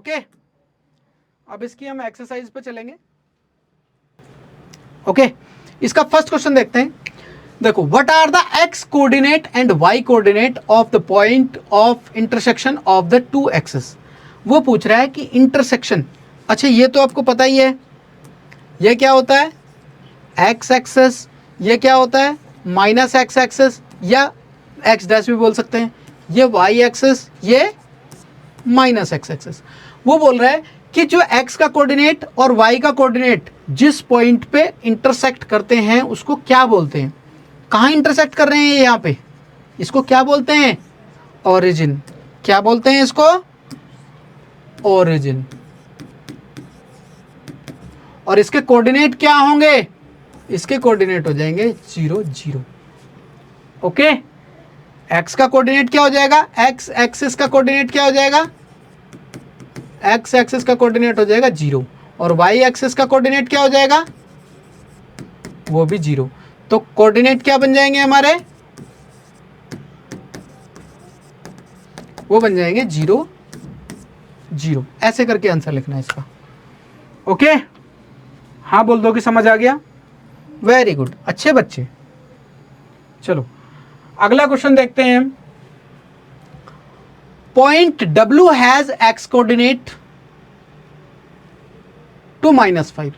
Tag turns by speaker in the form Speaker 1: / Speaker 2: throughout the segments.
Speaker 1: Okay अब इसकी हम एक्सरसाइज पे चलेंगे। ओके इसका फर्स्ट क्वेश्चन देखते हैं। देखो, what are the X coordinate and Y coordinate of the point of intersection of the two axes. वो पूछ रहा है कि इंटरसेक्शन, अच्छा ये तो आपको पता ही है, ये क्या होता है एक्स एक्सेस, ये क्या होता है माइनस एक्स एक्सेस या एक्स डैश भी बोल सकते हैं, ये वाई एक्सेस, ये माइनस एक्स एक्सेस। वो बोल रहा है कि जो x का कोऑर्डिनेट और y का कोऑर्डिनेट जिस पॉइंट पे इंटरसेक्ट करते हैं उसको क्या बोलते हैं। कहाँ इंटरसेक्ट कर रहे हैं ये यहाँ पे, इसको क्या बोलते हैं ओरिजिन। क्या बोलते हैं इसको ओरिजिन। और इसके कोऑर्डिनेट क्या होंगे, इसके कोऑर्डिनेट हो जाएंगे 0 0। ओके x का कोऑर्डिनेट क्या हो जाएगा, x एक्सिस का कोऑर्डिनेट क्या हो जाएगा, x एक्सिस का कोऑर्डिनेट हो जाएगा 0 और y एक्सिस का कोऑर्डिनेट क्या हो जाएगा वो भी 0। तो कोऑर्डिनेट क्या बन जाएंगे हमारे, वो बन जाएंगे 0 0। ऐसे करके आंसर लिखना है इसका। ओके हाँ बोल दो कि समझ आ गया, वेरी गुड, अच्छे बच्चे। चलो अगला क्वेश्चन देखते हैं। Point W has x coordinate to -5.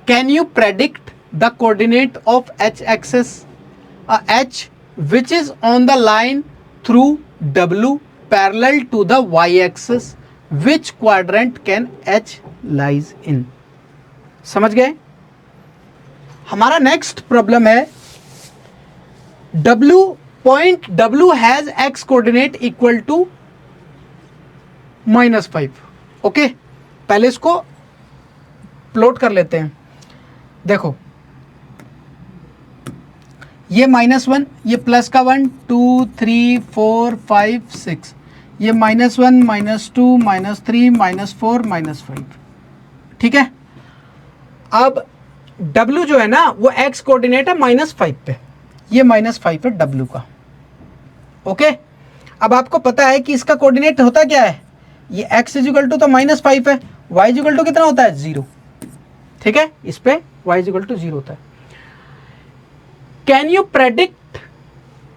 Speaker 1: Can you predict the coordinate of h axis, h which is on the line through W parallel to the y axis? Which quadrant can h lies in? समझ गए। हमारा next problem है point W has x coordinate equal to -5। Okay पहले इसको plot कर लेते हैं। देखो ये -1, ये प्लस का 1 2 3 4 5 6, ये -1 -2 -3 -4 -5। ठीक है, अब W जो है ना वो x कोऑर्डिनेट है -5 पे, ये -5 है W का। ओके अब आपको पता है कि इसका कोऑर्डिनेट होता क्या है, ये x इजिकल टू तो -5 है, y इजिकल टू कितना होता है 0। ठीक है, इस पे y इजिकल टू 0 होता है। Can you predict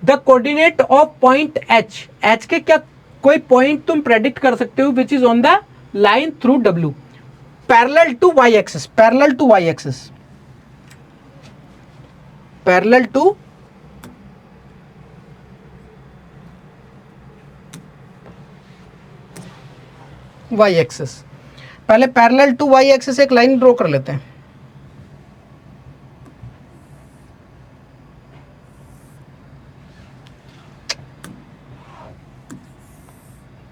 Speaker 1: the coordinate of point h, h के क्या कोई पॉइंट तुम प्रेडिक्ट कर सकते हो which is on the line through W parallel to y axis, parallel to y axis, parallel to y axis. पहले पैरेलल टू y एक्सिस एक line draw कर लेते हैं।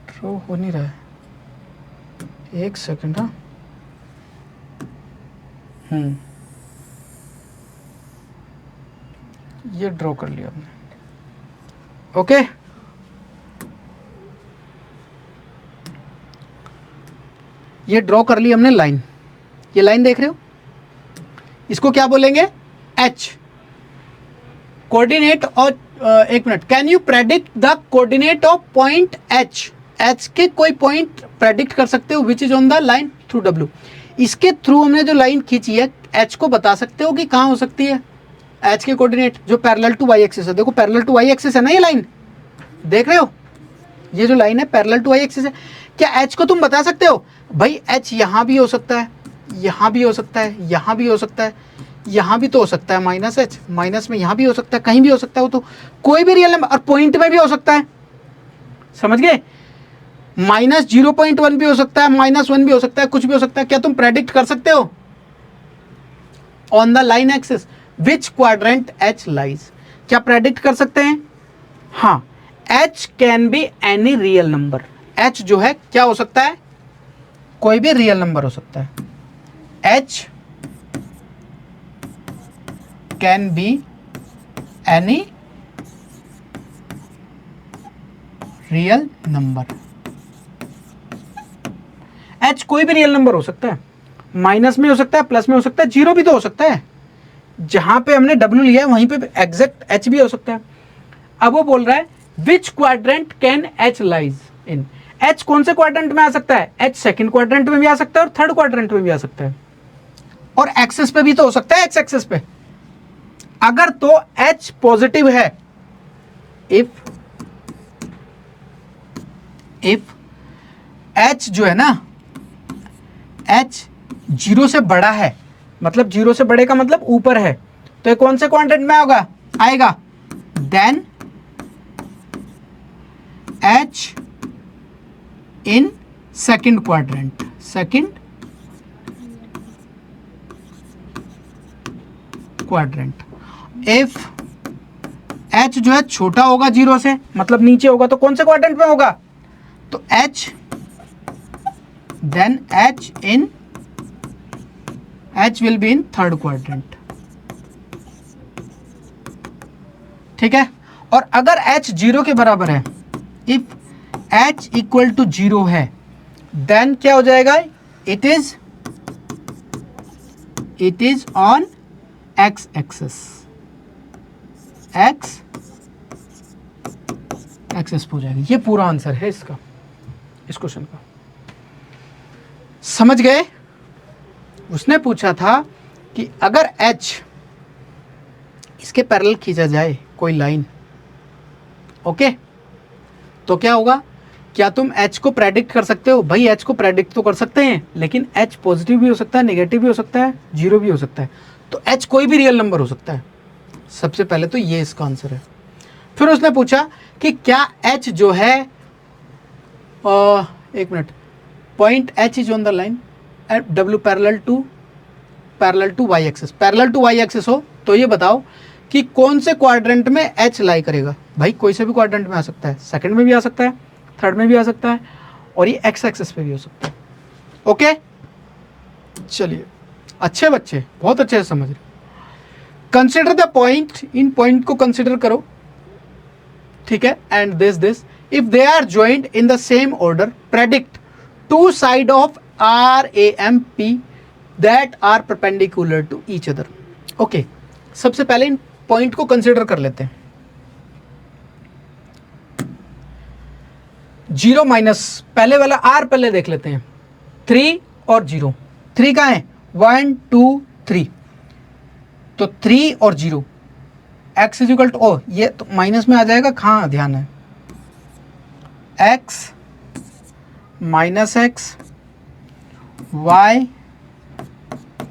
Speaker 1: ड्रॉ हो नहीं रहा है, एक सेकंड। हाँ ये ड्रॉ कर लिया हमने। ओके ये ड्रॉ कर ली हमने लाइन, ये लाइन देख रहे हो, इसको क्या बोलेंगे h कोऑर्डिनेट। और एक minute, can you predict the coordinate of point h, h के कोई पॉइंट प्रेडिक्ट कर सकते हो which is on the line through W। इसके थ्रू हमने जो लाइन खींची है h को बता सकते हो कि कहाँ हो सकती है h के कोऑर्डिनेट जो पैरेलल टू y एक्सिस है। देखो पैरेलल टू y एक्सिस है ना, ये लाइन देख रहे हो, ये जो लाइन है पैरेलल टू y एक्सिस है। क्या h को तुम बता सकते हो भाई h यहाँ भी हो सकता है, यहाँ भी हो सकता है, यहाँ भी हो सकता है, यहाँ भी तो हो सकता है -h, माइनस में यहाँ भी हो सकता है, कहीं भी हो सकता है, वो तो कोई भी रियल नंबर, और पॉइंट में भी हो सकता है। समझ गए, -0.1 भी हो सकता है, -1 भी हो सकता है, कुछ भी हो सकता है। क्या तुम प्रेडिक्ट कर सकते हो on the line axis which quadrant h lies, क्या प्रेडिक्ट कर सकते हैं। हाँ h can be any real number, h जो है क्या हो सकता है, कोई भी रियल नंबर हो सकता है। h can be any real number, h कोई भी रियल नंबर हो सकता है, माइनस में हो सकता है, प्लस में हो सकता है, 0 भी तो हो सकता है। जहां पे हमने W लिया है वहीं पे एग्जैक्ट h भी हो सकता है। अब वो बोल रहा है विच quadrant can h lies in, H कौन से क्वाड्रेंट में आ सकता है? एच सेकंड क्वाड्रेंट में भी आ सकता है और थर्ड क्वाड्रेंट में भी आ सकता है, और एक्सेस पे भी तो हो सकता है, एक्स एक्सेस पे। अगर तो एच पॉजिटिव है, इफ एच जो है ना, एच जीरो से बड़ा है, मतलब जीरो से बड़े का मतलब ऊपर है, तो ये कौन से क्वाड्रेंट में आएगा? Then H in second quadrant, if H जो है छोटा होगा जीरो से, मतलब नीचे होगा, तो कौन से क्वाड्रेंट में होगा? तो H, then H will be in third quadrant. ठीक है। और अगर एच जीरो के बराबर है, if H equal to zero है, देन क्या हो जाएगा? It is on X axis, X axis हो जाएगा। ये पूरा आंसर है इसका, इस क्वेश्चन का। समझ गए? उसने पूछा था कि अगर H इसके पैरेलल खींचा जाए कोई लाइन, ओके, तो क्या होगा? क्या तुम H को प्रेडिक्ट कर सकते हो? भाई H को प्रेडिक्ट तो कर सकते हैं, लेकिन H पॉजिटिव भी हो सकता है, नेगेटिव भी हो सकता है, जीरो भी हो सकता है, तो H कोई भी रियल नंबर हो सकता है। सबसे पहले तो ये इसका आंसर है। फिर उसने पूछा कि क्या H जो है, एक minute, point H is on the line W parallel to y axis, parallel to y axis हो, तो ये बताओ कि कौन से क्वाड्रेंट में H लाई करेगा? भाई कोई से भी क्वाड्रेंट में आ सकता है, सेकंड में भी आ सकता है, थर्ड में भी आ सकता है, और ये x एक्सिस पे भी हो सकता है। ओके, चलिए, अच्छे बच्चे, बहुत अच्छे से समझ रहे। कंसिडर द पॉइंट, इन पॉइंट को कंसिडर करो, ठीक है, and this if they are joint in the same order, predict two side of RAMP that are perpendicular to each other. Okay, सबसे पहले इन पॉइंट को कंसिडर कर लेते हैं। जीरो माइनस, पहले वाला R पहले देख लेते हैं, 3 और 0, 3 कहाँ है? 1 2 3, तो 3 और 0, x इज इक्वल टू, ओ ये तो माइनस में आ जाएगा, कहाँ ध्यान है, x minus X, y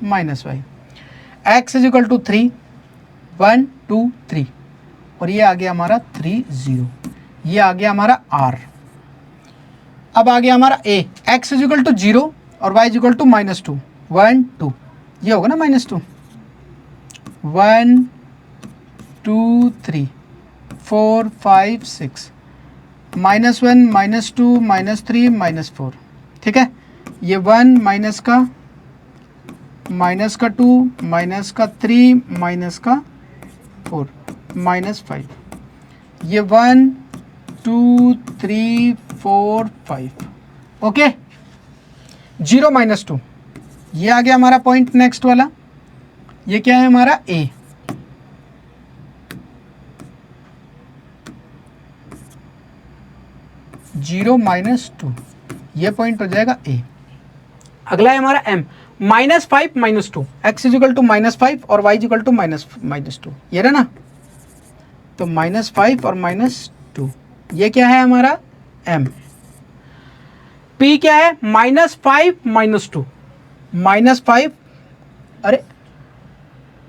Speaker 1: minus Y, x is equal to 3, 1 2 3, और ये आ गया हमारा 3 0, ये आ गया हमारा r। अब आ गया हमारा a, x is equal to 0 और y इज इक्वल टू -2, 1 2, ये होगा ना -2, 1 2 3 4 5 6, -1 -2 -3 -4, ठीक है। ये 1 माइनस का -2 -3 -4 -5, ये 1 2 3 4 5, ओके। 0 -2, ये आ गया हमारा पॉइंट नेक्स्ट वाला, ये क्या है हमारा A, जीरो -2, ये पॉइंट हो जाएगा A। अगला है हमारा M, -5 -2, x is equal to -5 और y इज इक्वल टू -2, ये रहा ना, तो -5 और -2, ये क्या है हमारा M। P क्या है? -5 -2, -5, अरे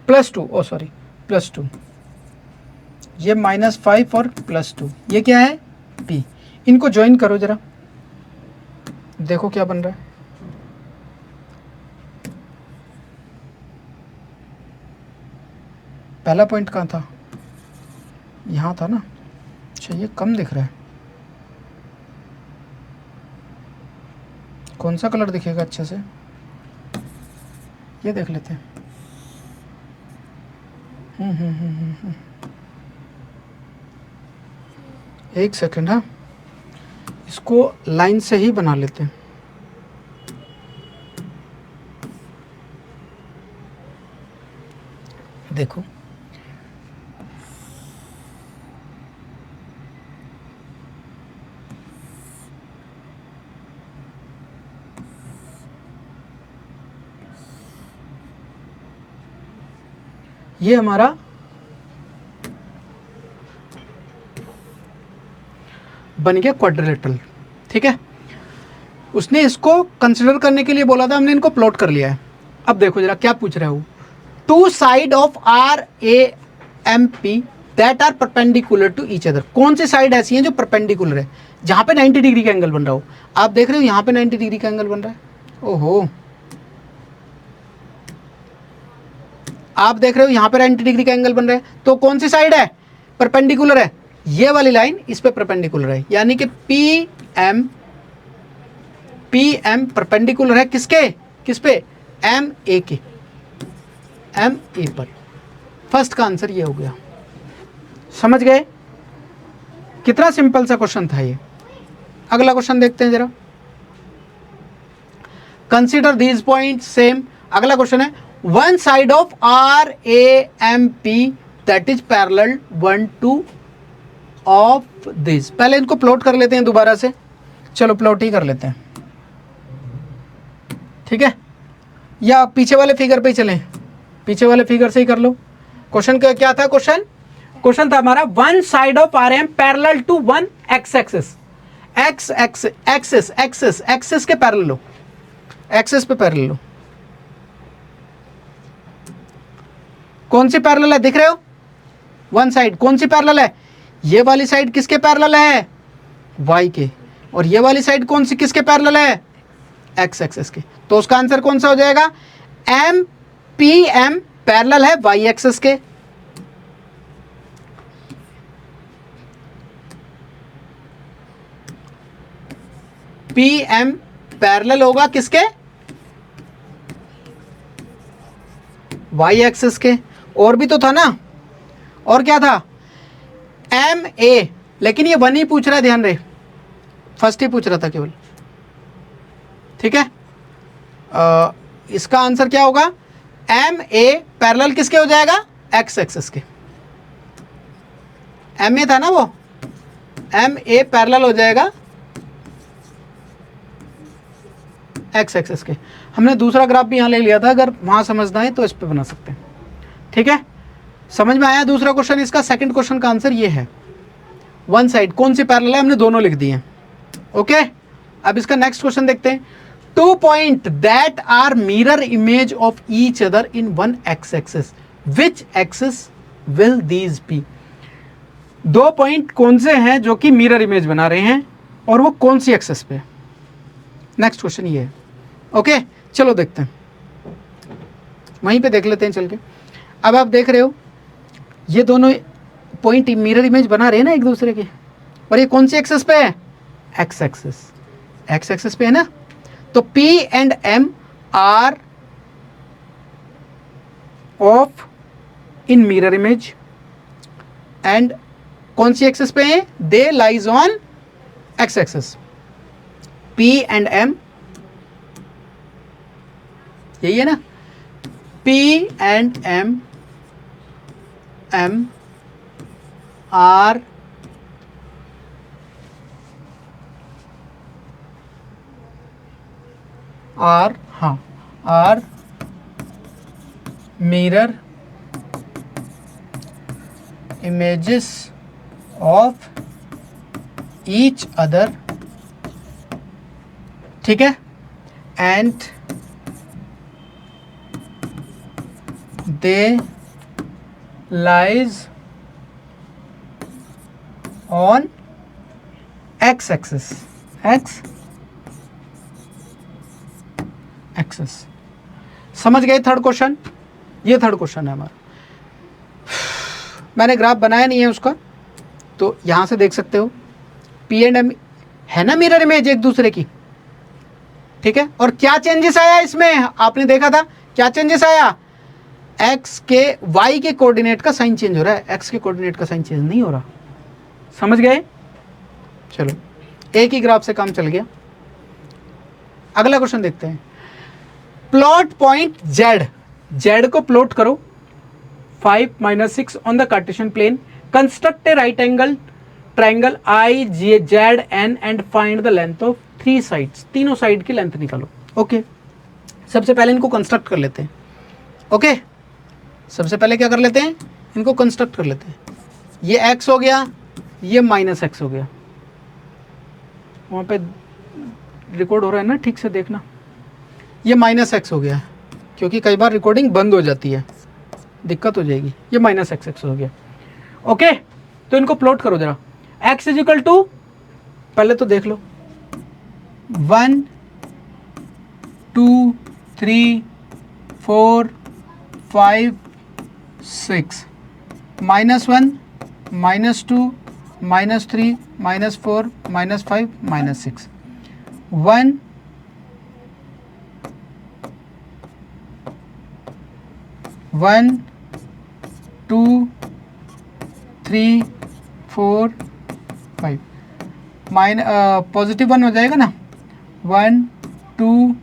Speaker 1: +2, ओ सॉरी +2, ये -5 और +2, ये क्या है? P। इनको ज्वाइन करो जरा, देखो क्या बन रहा है। पहला पॉइंट कहाँ था? यहाँ था ना। अच्छा, ये कम दिख रहा है, कौन सा कलर दिखेगा अच्छे से? ये देख लेते हैं। एक सेकंड, हाँ, इसको लाइन से ही बना लेते हैं। देखो, ये हमारा बन गया क्वाड्रिलेटरल। ठीक है, उसने इसको कंसिडर करने के लिए बोला था, हमने इनको प्लॉट कर लिया है। अब देखो जरा क्या पूछ रहे हो, two side of R A M P that are perpendicular to each other. कौन सी साइड ऐसी है जो परपेंडिकुलर है, जहां पे 90 डिग्री का एंगल बन रहा हो। आप देख रहे हो यहां पे 90 डिग्री का एंगल बन रहा है, ओहो, आप देख रहे हो यहां पे 90 डिग्री का एंगल बन रहा है, तो कौन सी साइड है, परपेंडिकुलर है। ये वाली लाइन इस पे परपेंडिकुलर है, यानी कि पी एम परपेंडिकुलर है किसके, किस पे, एम ए के, एम ए पर। फर्स्ट का आंसर ये हो गया। समझ गए, कितना सिंपल सा क्वेश्चन था ये। अगला क्वेश्चन देखते हैं जरा, कंसीडर दीज पॉइंट सेम। अगला क्वेश्चन है, one side of R A M P that is parallel 1 to of this. पहले इनको प्लॉट कर लेते हैं दोबारा से, चलो प्लॉट ही कर लेते हैं, ठीक है, या पीछे वाले फिगर पे ही चलें, पीछे वाले फिगर से ही कर लो। क्वेश्चन क्या था, क्वेश्चन था हमारा, one side of R M parallel to one X axis, axis के पैरेलल लो, एक्सिस पे पैरेलल लो। कौन सी पैरेलल है, दिख रहे हो, वन साइड कौन सी पैरेलल है, ये वाली साइड किसके पैरेलल है, वाई के, और ये वाली साइड कौन सी किसके पैरेलल है, एक्स एक्सिस के। तो उसका आंसर कौन सा हो जाएगा, एम पी एम पैरेलल है वाई एक्सिस के, पी एम पैरेलल होगा किसके, वाई एक्सिस के। और भी तो था ना, और क्या था, एम ए, लेकिन ये वन ही पूछ रहा है, ध्यान रहे, फर्स्ट ही पूछ रहा था केवल, ठीक है। इसका आंसर क्या होगा, एम ए पैरेलल किसके हो जाएगा, एक्स एक्सिस के, एम ए था ना वो, एम ए पैरेलल हो जाएगा एक्स एक्सिस के। हमने दूसरा ग्राफ भी यहाँ ले लिया था, अगर वहाँ समझना है तो इस पे बना सकते हैं, ठीक है। समझ में आया दूसरा क्वेश्चन। इसका सेकंड क्वेश्चन का आंसर ये है, वन साइड कौन सी पैरेलल है, हमने दोनों लिख दिए, ओके। अब इसका नेक्स्ट क्वेश्चन देखते हैं, two point that are mirror image of each other in one X axis, which axis will these be. दो पॉइंट कौन से हैं जो कि मिरर इमेज बना रहे हैं, और वो कौन सी एक्सिस पे। नेक्स्ट क्वेश्चन ये है, ओके। चलो देखते हैं, वहीं पे देख लेते हैं चल के। अब आप देख रहे हो ये दोनों पॉइंट मिरर इमेज बना रहे हैं ना एक दूसरे के, और ये कौन सी एक्सिस पे है, एक्स एक्सिस, एक्स एक्सिस पे है ना। तो P and M are of in mirror image, and कौन सी एक्सिस पे है, they lie on X axis. P and M, यही है ना, P and M are are mirror images of each other, ठीक है, and they lie on X axis, X axis. समझ गए थर्ड क्वेश्चन, ये थर्ड क्वेश्चन है हमारा। मैंने ग्राफ बनाया नहीं है उसका, तो यहां से देख सकते हो, पी एंड एम है ना मिरर इमेज एक दूसरे की, ठीक है। और क्या चेंजेस आया इसमें, आपने देखा था क्या चेंजेस आया, एक्स के वाई के कोऑर्डिनेट का साइन चेंज हो रहा है, एक्स के कोऑर्डिनेट का साइन चेंज नहीं हो रहा। समझ गए, चलो एक ही ग्राफ से काम चल गया। अगला क्वेश्चन देखते हैं, प्लॉट पॉइंट जेड, जेड को प्लॉट करो 5 - 6 on the Cartesian plane, construct a right angle triangle I J Z N and find the length of 3 sides, तीनों साइड की लेंथ निकालो, ओके। सबसे पहले इनको कंस्ट्रक्ट कर लेते हैं, ओके। सबसे पहले क्या कर लेते हैं, इनको कंस्ट्रक्ट कर लेते हैं। ये x हो गया, ये माइनस एक्स हो गया। वहाँ पे रिकॉर्ड हो रहा है ना, ठीक से देखना। ये माइनस एक्स हो गया, क्योंकि कई बार रिकॉर्डिंग बंद हो जाती है, दिक्कत हो जाएगी। ये माइनस एक्स एक्स हो गया। ओके, तो इनको प्लॉट करो जरा। x इज इक्वल टू, पहले तो देख लो, 1 2 3 4 5 6, -1 -2 -3 -4 -5 -6, 1 1 2 3 4 5, पॉजिटिव 1 हो जाएगा ना, 1 2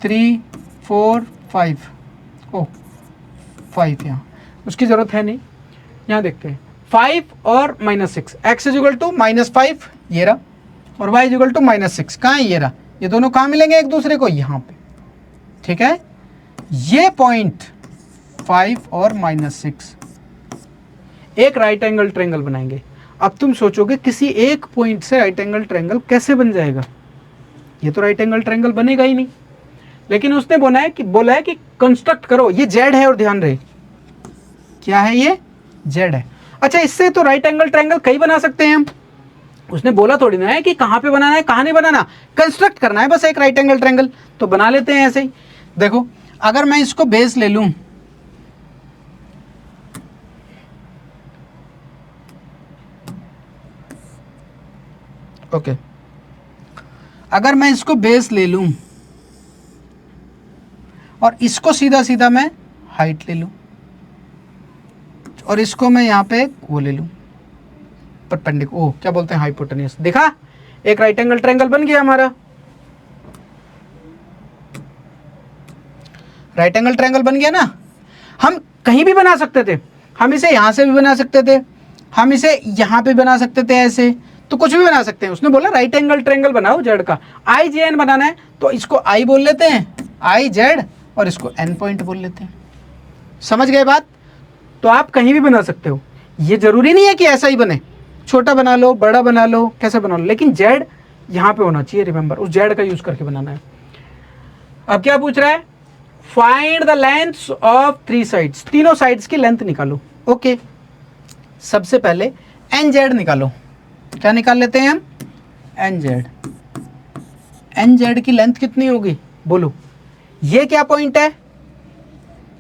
Speaker 1: 3 4 5, ओ 5 यहाँ उसकी ज़रूरत है नहीं, यहाँ देखते हैं 5 और -6, x इज इक्वल टू -5 ये रहा, और y इज इक्वल टू -6 कहाँ है, ये रहा। ये दोनों कहाँ मिलेंगे एक दूसरे को, यहाँ पे, ठीक है। ये पॉइंट 5 और -6 एक राइट एंगल ट्रायंगल बनाएंगे। अब तुम सोचोगे किसी एक पॉइंट से राइट एंगल ट्रायंगल कैसे बन जाएगा, ये तो राइट एंगल ट्रायंगल बनेगा ही नहीं। लेकिन उसने बोला है कि कंस्ट्रक्ट करो। ये जेड है, और ध्यान रहे क्या है, ये जेड है। अच्छा, इससे तो राइट एंगल ट्रायंगल कई बना सकते हैं हम। उसने बोला थोड़ी ना है कि कहाँ पे बनाना है कहाँ नहीं बनाना, कंस्ट्रक्ट करना है बस एक राइट एंगल ट्रायंगल। तो बना लेते हैं ऐसे ही। देखो, अगर मैं इसको बेस ले लूं, ओके, अगर मैं इसको बेस ले लूं और इसको सीधा सीधा मैं हाइट ले लूं, और इसको मैं यहाँ पे वो ले लूं परपेंडिकुलर, ओ क्या बोलते हैं, हाइपोटेन्यूस। देखा, एक राइट एंगल ट्रायंगल बन गया हमारा। राइट एंगल ट्रायंगल बन गया ना। हम कहीं भी बना सकते थे, हम इसे यहाँ से भी बना सकते थे, हम इसे यहाँ पे बना सकते थे, ऐसे तो कुछ भी बना सकते हैं। उसने बोला राइट एंगल ट्रायंगल बनाओ जेड का, आई जे एन बनाना है तो इसको आई बोल लेते हैं, आई जेड, और इसको एन पॉइंट बोल लेते हैं। समझ गए बात। तो आप कहीं भी बना सकते हो, ये जरूरी नहीं है कि ऐसा ही बने, छोटा बना लो, बड़ा बना लो, कैसे बना लो, लेकिन जेड यहाँ पे होना चाहिए। रिमेंबर, उस जेड का यूज करके बनाना है। अब क्या पूछ रहा है, find the length of 3 sides, तीनों साइड्स की लेंथ निकालो। ओके, सबसे पहले एन जेड निकालो। क्या निकाल लेते हैं हम, एन जेड। एन जेड की लेंथ कितनी होगी बोलो। ये क्या पॉइंट है,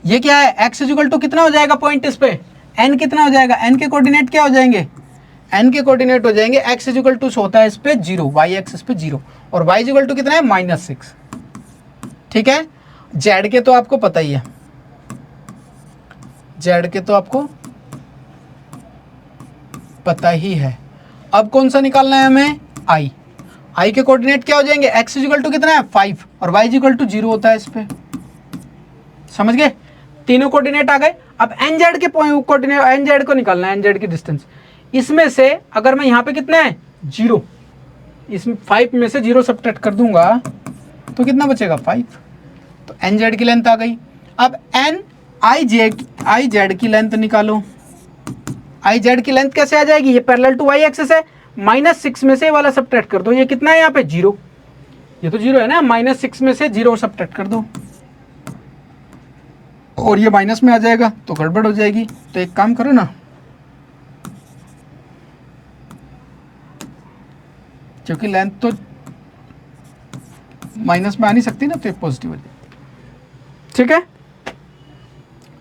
Speaker 1: ये क्या है, x इज इक्वल टू कितना हो जाएगा पॉइंट इस पे, n कितना हो जाएगा, n के कोऑर्डिनेट क्या हो जाएंगे, n के कोऑर्डिनेट हो जाएंगे x इज इक्वल टू होता है इस पे 0, y एक्सिस पे 0, और y इज इक्वल टू कितना है -6। ठीक है, z के तो आपको पता ही है, z के तो आपको पता ही है। अब कौन सा निकालना है हमें, i के कोऑर्डिनेट क्या हो जाएंगे, x इज इक्वल टू कितना है 5, और y इज इक्वल टू 0 होता है इस पे। समझ गए, तीनों कोऑर्डिनेट आ गए। अब nz के कोऑर्डिनेट, nz को निकालना है, nz की डिस्टेंस। इसमें से अगर मैं यहाँ पे कितना है 0, इसमें 5 में से 0 सब्ट्रैक्ट कर दूंगा तो कितना बचेगा 5, तो nz की लेंथ आ गई। अब iz की लेंथ निकालो। iz की लेंथ कैसे आ जाएगी, ये पैरेलल टू y एक्सिस है, -6 में से ये वाला सब्ट्रैक्ट कर दो, ये कितना है यहाँ पे 0, ये तो 0 है ना, -6 में से 0 सब्ट्रैक्ट कर दो, और ये माइनस में आ जाएगा तो गड़बड़ हो जाएगी। तो एक काम करो ना, क्योंकि लेंथ तो माइनस में आ नहीं सकती ना, तो पॉजिटिव हो जाएगी। ठीक है,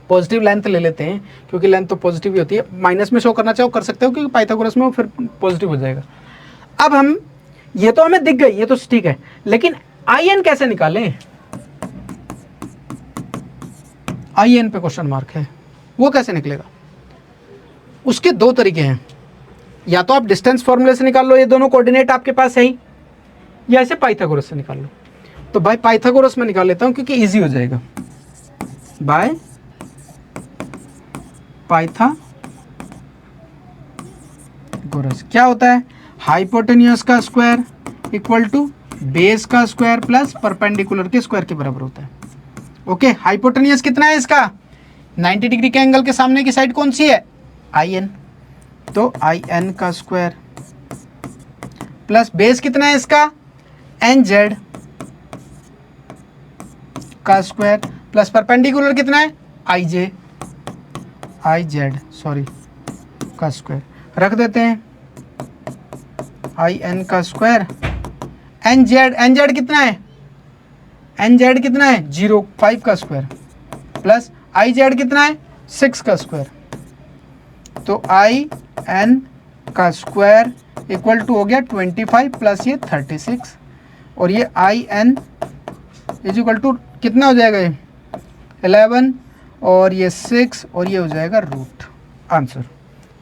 Speaker 1: पॉजिटिव लेंथ ले लेते हैं, क्योंकि लेंथ तो पॉजिटिव ही होती है। माइनस में शो करना चाहो कर सकते हो, क्योंकि पाइथागोरस में वो फिर पॉजिटिव हो जाएगा। अब हम, ये तो हमें दिख गई, ये तो ठीक है, लेकिन आई एन कैसे निकालें, आई एन पे क्वेश्चन मार्क है, वो कैसे निकलेगा। उसके दो तरीके हैं, या तो आप डिस्टेंस फॉर्मूले से निकाल लो, ये दोनों कोऑर्डिनेट आपके पास है ही, या ऐसे पाइथागोरस से निकाल लो। तो बाय पाइथागोरस में निकाल लेता हूं क्योंकि इजी हो जाएगा। बाय पाइथागोरस क्या होता है, हाइपोटेन्यूस का स्क्वायर इक्वल टू बेस का स्क्वायर प्लस परपेंडिकुलर के स्क्वायर के बराबर होता है। ओके, हाइपोटेन्यूस कितना है इसका, 90 डिग्री के एंगल के सामने की साइड कौन सी है? आई एन, तो आई एन का स्क्वायर प्लस बेस कितना है इसका? एन जेड का स्क्वायर प्लस परपेंडिकुलर कितना है? आई जेड सॉरी का स्क्वायर रख देते हैं। आई एन का स्क्वायर एन जेड कितना है? एन जेड कितना है? 0, 5 का स्क्वायर प्लस आई जेड कितना है? 6 का स्क्वायर, तो आई एन का स्क्वायर इक्वल टू हो गया 25 प्लस ये 36, और ये I N is equal to कितना हो जाएगा? ये 11 और ये 6 और ये हो जाएगा रूट। आंसर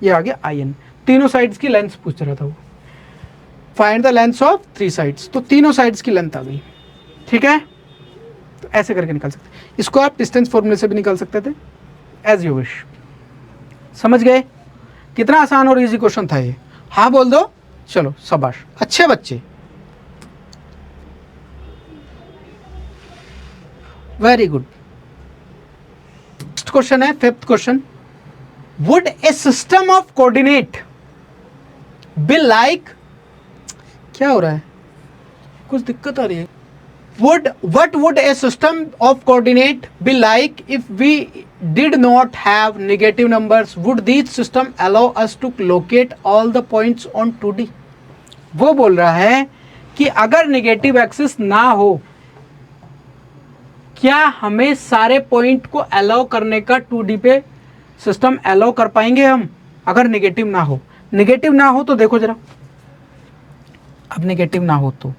Speaker 1: ये आ गया आई एन। तीनों साइड्स की लेंथ पूछ रहा था वो, find the length of 3 sides, तो तीनों साइड्स की लेंथ आ गई। ठीक है, तो ऐसे करके निकाल सकते, इसको आप डिस्टेंस फॉर्मूले से भी निकाल सकते थे, एज यू विश। समझ गए? कितना आसान और इजी क्वेश्चन था ये? हाँ बोल दो, चलो शाबाश, अच्छे बच्चे, वेरी गुड। नेक्स्ट क्वेश्चन है 5th question, would a system of coordinate be like, क्या हो रहा है? कुछ दिक्कत आ रही है। What would a system of coordinate be like if we did not have negative numbers? Would these system allow us to locate all the points on 2D? वो बोल रहा है कि अगर नेगेटिव एक्सिस ना हो, क्या हमें सारे पॉइंट को अलाउ करने का 2D पे सिस्टम अलाउ कर पाएंगे हम? अगर नेगेटिव ना हो, नेगेटिव ना हो तो देखो जरा, अब नेगेटिव ना हो तो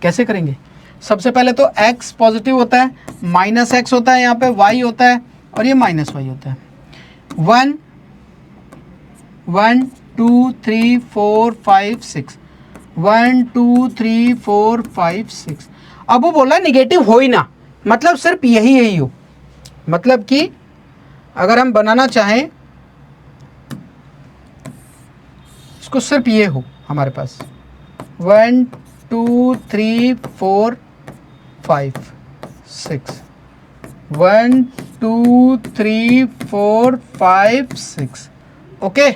Speaker 1: कैसे करेंगे? सबसे पहले तो x पॉजिटिव होता है, माइनस एक्स होता है, यहाँ पे y होता है और ये माइनस वाई होता है। 1 1 2 3 4 5 6 1 2 3 4 5 6। अब वो बोला नेगेटिव हो ही ना, मतलब सिर्फ यही हो, मतलब कि अगर हम बनाना चाहें इसको सिर्फ ये हो हमारे पास 1 2 3 4 5 6 1 2 3 4 5 6। ओके,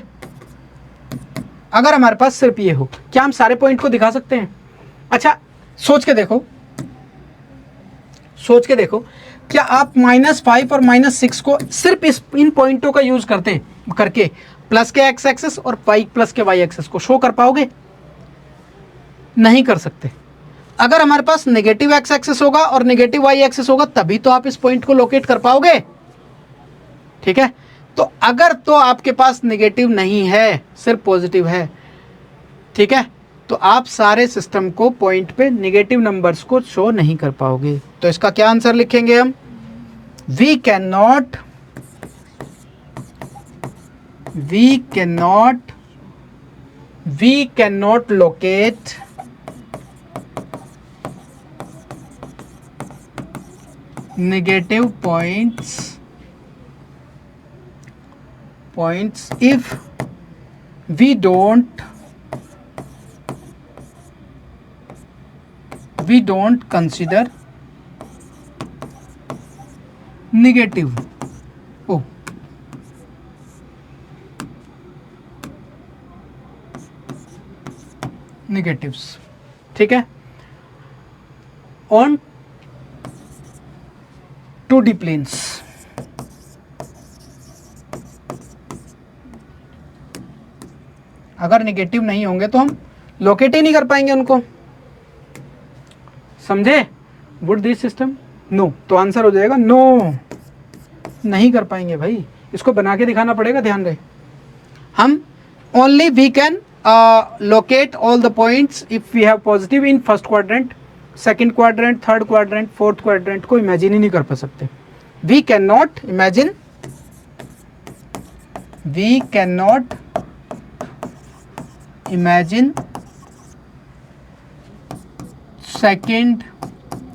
Speaker 1: अगर हमारे पास सिर्फ ये हो, क्या हम सारे पॉइंट को दिखा सकते हैं? अच्छा सोच के देखो, क्या आप -5 और -6 को सिर्फ इन पॉइंटों का यूज करके प्लस के एक्स एक्सेस और प्लस के वाई एक्सेस को शो कर पाओगे? नहीं कर सकते। अगर हमारे पास नेगेटिव एक्स एक्सेस होगा और नेगेटिव वाई एक्सेस होगा तभी तो आप इस पॉइंट को लोकेट कर पाओगे। ठीक है, तो अगर तो आपके पास नेगेटिव नहीं है, सिर्फ पॉजिटिव है, ठीक है, तो आप सारे सिस्टम को पॉइंट पे नेगेटिव नंबर्स को शो नहीं कर पाओगे। तो इसका क्या आंसर लिखेंगे हम? We can not locate negative points if we don't consider negative negatives। ठीक है, on 2D planes। अगर नेगेटिव नहीं होंगे तो हम लोकेट ही नहीं कर पाएंगे उनको, समझे? वुड दिस सिस्टम नो, तो आंसर हो जाएगा नो, नहीं कर पाएंगे भाई, इसको बना के दिखाना पड़ेगा। ध्यान रहे, हम only we can locate all the points if we have positive in first quadrant, second quadrant, third quadrant, fourth quadrant को imagine ही नहीं कर पा सकते। We cannot imagine second,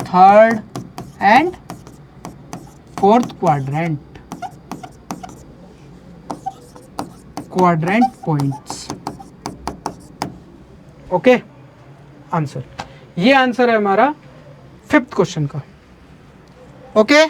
Speaker 1: third and fourth quadrant points। Okay, answer ये answer है हमारा 5th question का। Okay